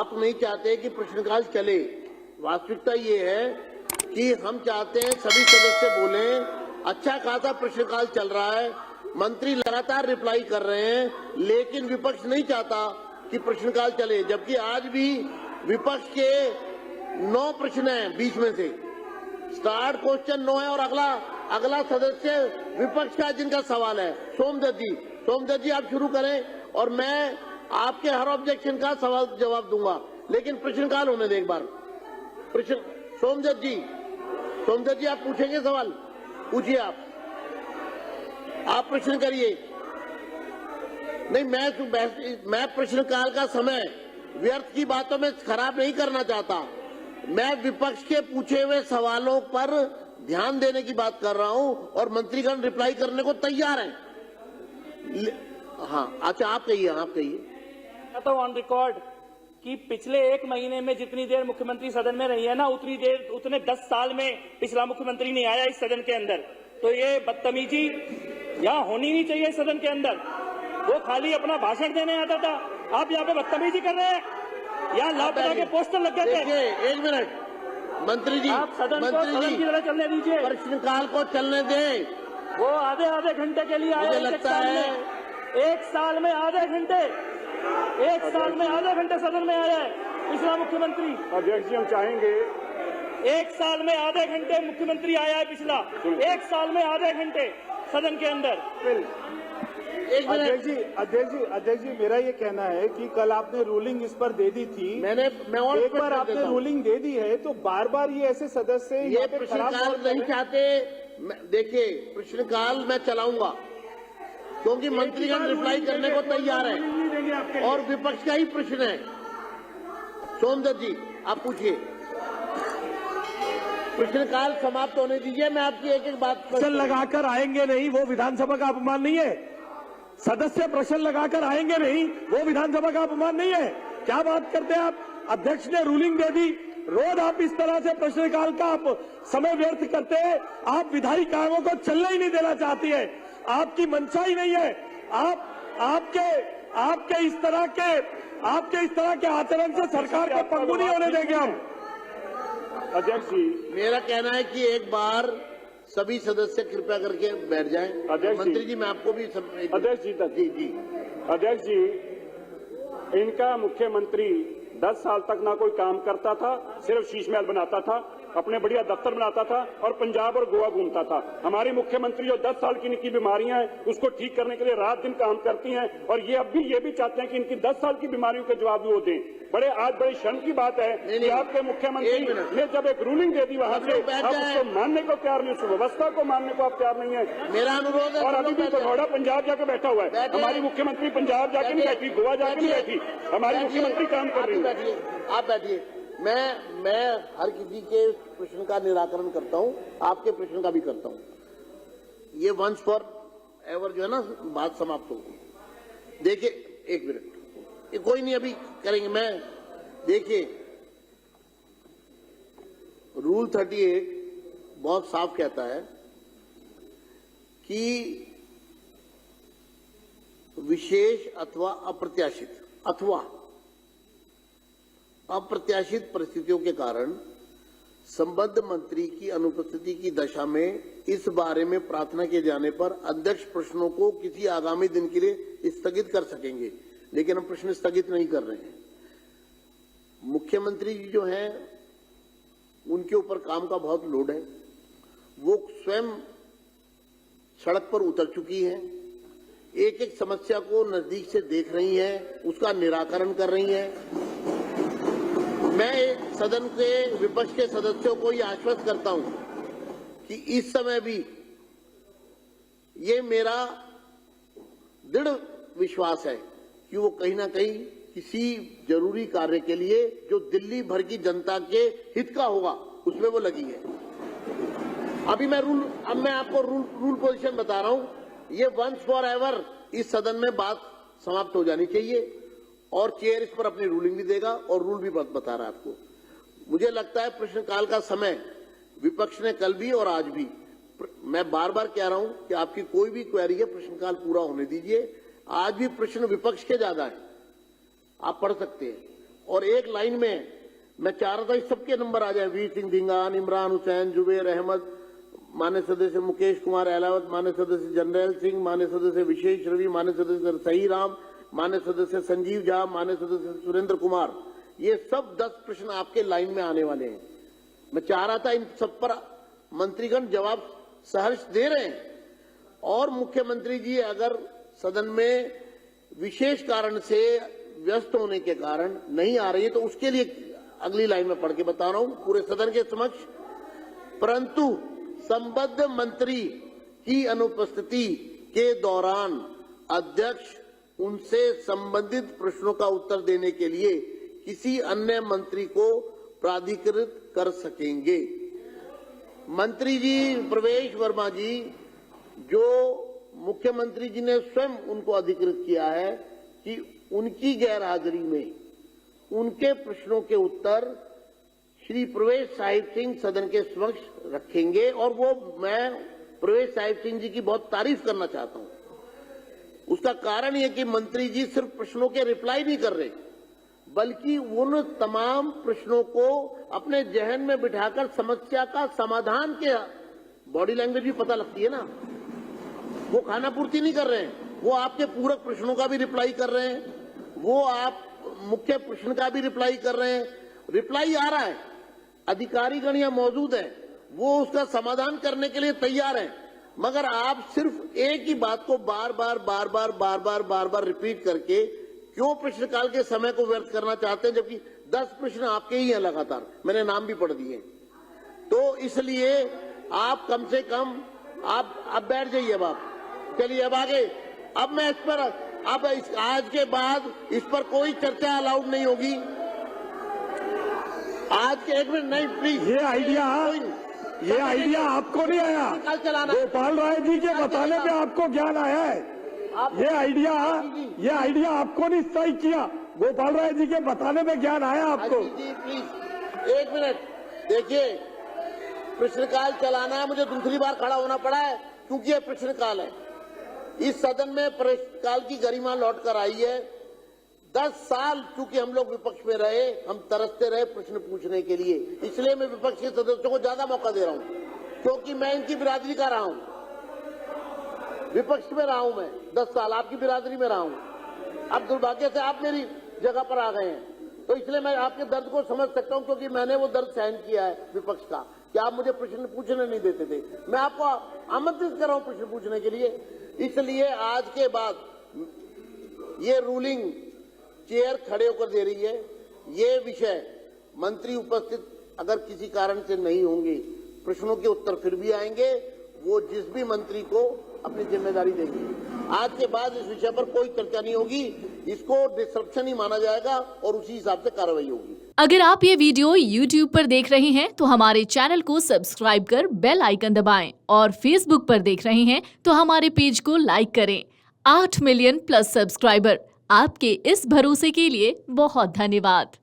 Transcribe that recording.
आप नहीं चाहते कि प्रश्नकाल चले। वास्तविकता ये है कि हम चाहते हैं सभी सदस्य बोलें। अच्छा खासा प्रश्नकाल चल रहा है, मंत्री लगातार रिप्लाई कर रहे हैं, लेकिन विपक्ष नहीं चाहता कि प्रश्नकाल चले। जबकि आज भी विपक्ष के 9 प्रश्न हैं, बीच में से स्टार्ट क्वेश्चन 9 है और अगला सदस्य विपक्ष का जिनका सवाल है सोमदत्त जी आप शुरू करें और मैं आपके हर ऑब्जेक्शन का सवाल जवाब दूंगा, लेकिन प्रश्नकाल होने दें एक बार। प्रश्न सोमदत्त जी आप पूछेंगे सवाल, पूछिए आप प्रश्न करिए। नहीं, मैं प्रश्नकाल का समय व्यर्थ की बातों में खराब नहीं करना चाहता। मैं विपक्ष के पूछे हुए सवालों पर ध्यान देने की बात कर रहा हूं और मंत्रीगण रिप्लाई करने को तैयार हैं। हाँ, अच्छा आप कहिए। तो ऑन रिकॉर्ड कि पिछले 1 महीने में जितनी देर मुख्यमंत्री सदन में रही है ना, उतने 10 साल में पिछला मुख्यमंत्री नहीं आया इस सदन के अंदर। तो ये बदतमीजी यहाँ होनी नहीं चाहिए सदन के अंदर। वो खाली अपना भाषण देने आता था, आप यहाँ पे बदतमीजी कर रहे हैं। यहाँ लापता के पोस्टर लग गए थे। 1 मिनट मंत्री जी, आप सदन की तरह चलने दीजिए, प्रश्नकाल को चलने दें। वो आधे घंटे के लिए आए। मुझे लगता है 1 साल में आधे घंटे सदन में आया है पिछला मुख्यमंत्री। अध्यक्ष जी हम चाहेंगे 1 साल में आधे घंटे मुख्यमंत्री आया है पिछला, 1 साल में आधे घंटे सदन के अंदर। अध्यक्ष जी मेरा ये कहना है कि कल आपने रूलिंग इस पर दे दी थी। एक बार आपने रूलिंग दे दी है तो बार बार ये ऐसे सदस्य ये प्रश्नकाल नहीं चाहते। देखिए प्रश्नकाल मैं चलाऊंगा क्योंकि मंत्रीगण रिप्लाई करने को तैयार है और विपक्ष का ही प्रश्न है। सोमदत्त जी आप पूछिए। प्रश्नकाल समाप्त होने दीजिए, मैं आपकी एक बात प्रश्न लगाकर आएंगे नहीं, वो विधानसभा का अपमान नहीं है। सदस्य प्रश्न लगाकर आएंगे नहीं, वो विधानसभा का अपमान नहीं है। क्या बात करते हैं आप? अध्यक्ष ने रूलिंग दे दी, रोज आप इस तरह से प्रश्नकाल का आप समय व्यर्थ करते हैं। आप विधायी कामों को चलने ही नहीं देना चाहती है, आपकी मंशा ही नहीं है। आपके इस तरह के आचरण से सरकार को पंगु नहीं होने देंगे हम। अध्यक्ष जी मेरा कहना है कि एक बार सभी सदस्य कृपया करके बैठ जाएं। मंत्री जी मैं आपको भी अध्यक्ष जी इनका मुख्यमंत्री 10 साल तक ना कोई काम करता था, सिर्फ शीश महल बनाता था, अपने बढ़िया दफ्तर बनाता था और पंजाब और गोवा घूमता था। हमारी मुख्यमंत्री जो 10 साल की इनकी बीमारियां हैं उसको ठीक करने के लिए रात दिन काम करती हैं और ये अब भी ये भी चाहते हैं कि इनकी 10 साल की बीमारियों के जवाब भी वो दें। बड़ी शर्म की बात है कि आपके मुख्यमंत्री ने जब एक रूलिंग दे दी वहां से, आप उसको मानने को तैयार नहीं, उस व्यवस्था को मानने को आप तैयार नहीं है। मेरा अनुरोध है। और अभी भी भगौड़ा पंजाब जाकर बैठा हुआ है। हमारी मुख्यमंत्री पंजाब जाके नहीं बैठी, गोवा जाके नहीं बैठी, हमारी मुख्यमंत्री काम कर रही है। आप बैठिए। मैं हर किसी के प्रश्न का निराकरण करता हूं, आपके प्रश्न का भी करता हूं। ये वंस फॉर एवर जो है ना बात समाप्त होगी। देखिए 1 मिनट, ये कोई नहीं अभी करेंगे। मैं देखिए रूल 38 बहुत साफ कहता है कि विशेष अथवा अप्रत्याशित परिस्थितियों के कारण संबद्ध मंत्री की अनुपस्थिति की दशा में इस बारे में प्रार्थना किए जाने पर अध्यक्ष प्रश्नों को किसी आगामी दिन के लिए स्थगित कर सकेंगे, लेकिन हम प्रश्न स्थगित नहीं कर रहे हैं। मुख्यमंत्री जी जो हैं उनके ऊपर काम का बहुत लोड है, वो स्वयं सड़क पर उतर चुकी हैं, एक एक समस्या को नजदीक से देख रही हैं, उसका निराकरण कर रही हैं। मैं सदन के विपक्ष के सदस्यों को ये आश्वस्त करता हूं कि इस समय भी ये मेरा दृढ़ विश्वास है कि वो कहीं ना कहीं किसी जरूरी कार्य के लिए जो दिल्ली भर की जनता के हित का होगा उसमें वो लगी है। अब मैं आपको रूल पोजीशन बता रहा हूं। ये वंस फॉर एवर इस सदन में बात समाप्त हो जानी चाहिए और चेयर इस पर अपनी रूलिंग भी देगा और रूल भी बता रहा है आपको। मुझे लगता है प्रश्नकाल का समय विपक्ष ने कल भी और आज भी, मैं बार बार कह रहा हूं कि आपकी कोई भी क्वेरी है प्रश्नकाल पूरा होने दीजिए। आज भी प्रश्न विपक्ष के ज्यादा है, आप पढ़ सकते हैं। और एक लाइन में मैं चाह रहा था इस सबके नंबर आ जाए, वीर सिंह धिंगान, इमरान हुसैन, जुबैर अहमद, मान्य सदस्य मुकेश कुमार अहलावत, मान्य सदस्य जनरल सिंह, मान्य सदस्य विशेष रवि, मान्य सदस्य सही राम, मान्य सदस्य संजीव झा, मान्य सदस्य सुरेंद्र कुमार, ये सब 10 प्रश्न आपके लाइन में आने वाले हैं। मैं चाह रहा था इन सब पर मंत्रीगण जवाब सहर्ष दे रहे हैं, और मुख्यमंत्री जी अगर सदन में विशेष कारण से व्यस्त होने के कारण नहीं आ रही है तो उसके लिए अगली लाइन में पढ़ के बता रहा हूं पूरे सदन के समक्ष। परंतु संबद्ध मंत्री की अनुपस्थिति के दौरान अध्यक्ष उनसे संबंधित प्रश्नों का उत्तर देने के लिए किसी अन्य मंत्री को प्राधिकृत कर सकेंगे। मंत्री जी प्रवेश वर्मा जी, जो मुख्यमंत्री जी ने स्वयं उनको अधिकृत किया है कि उनकी गैरहाजिरी में उनके प्रश्नों के उत्तर श्री प्रवेश साहिब सिंह सदन के समक्ष रखेंगे, और वो मैं प्रवेश साहिब सिंह जी की बहुत तारीफ करना चाहता हूं। उसका कारण यह कि मंत्री जी सिर्फ प्रश्नों के रिप्लाई नहीं कर रहे, बल्कि उन तमाम प्रश्नों को अपने जहन में बिठाकर समस्या का समाधान के, बॉडी लैंग्वेज भी पता लगती है ना, वो खाना पूर्ति नहीं कर रहे हैं, वो आपके पूरक प्रश्नों का भी रिप्लाई कर रहे हैं, वो आप मुख्य प्रश्न का भी रिप्लाई कर रहे हैं। रिप्लाई आ रहा है, अधिकारीगण यहाँ मौजूद है, वो उसका समाधान करने के लिए तैयार हैं, मगर आप सिर्फ एक ही बात को बार बार रिपीट करके क्यों प्रश्नकाल के समय को व्यर्थ करना चाहते हैं, जबकि 10 प्रश्न आपके ही हैं लगातार, मैंने नाम भी पढ़ दिए। तो इसलिए आप कम से कम आप बैठ जाइए। अब आप चलिए, अब आगे, अब मैं इस पर आज के बाद इस पर कोई चर्चा अलाउड नहीं होगी। आज के 1 मिनट नहीं, प्लीज। ये आइडिया आपको नहीं आया, गोपाल राय जी के बताने पे आपको ज्ञान आया है। ये आइडिया आपको नहीं सही किया, गोपाल राय जी के बताने में ज्ञान आया आपको। जी प्लीज 1 मिनट देखिए, प्रश्नकाल चलाना है, मुझे दूसरी बार खड़ा होना पड़ा है क्योंकि ये प्रश्नकाल है। इस सदन में प्रश्नकाल की गरिमा लौट कर आई है। 10 साल चूंकि हम लोग विपक्ष में रहे, हम तरसते रहे प्रश्न पूछने के लिए, इसलिए मैं विपक्ष के सदस्यों को ज्यादा मौका दे रहा हूं, क्योंकि मैं इनकी बिरादरी का रहा हूं, विपक्ष में रहा हूं, मैं 10 साल आपकी बिरादरी में रहा हूं। अब दुर्भाग्य से आप मेरी जगह पर आ गए हैं, तो इसलिए मैं आपके दर्द को समझ सकता हूं, क्योंकि मैंने वो दर्द सहन किया है विपक्ष का, कि आप मुझे प्रश्न पूछने नहीं देते थे। मैं आपको आमंत्रित कर रहा हूं प्रश्न पूछने के लिए। इसलिए आज के बाद ये रूलिंग चेयर खड़े होकर दे रही है, ये विषय मंत्री उपस्थित अगर किसी कारण से नहीं होंगे, प्रश्नों के उत्तर फिर भी आएंगे, वो जिस भी मंत्री को अपनी जिम्मेदारी देंगे। आज के बाद इस विषय पर कोई चर्चा नहीं होगी, इसको डिस्ट्रप्शन ही माना जाएगा और उसी हिसाब से कार्रवाई होगी। अगर आप ये वीडियो YouTube पर देख रहे हैं तो हमारे चैनल को सब्सक्राइब कर बेल आइकन दबाएं, और Facebook पर देख रहे हैं तो हमारे पेज को लाइक करें। 8 मिलियन प्लस सब्सक्राइबर, आपके इस भरोसे के लिए बहुत धन्यवाद।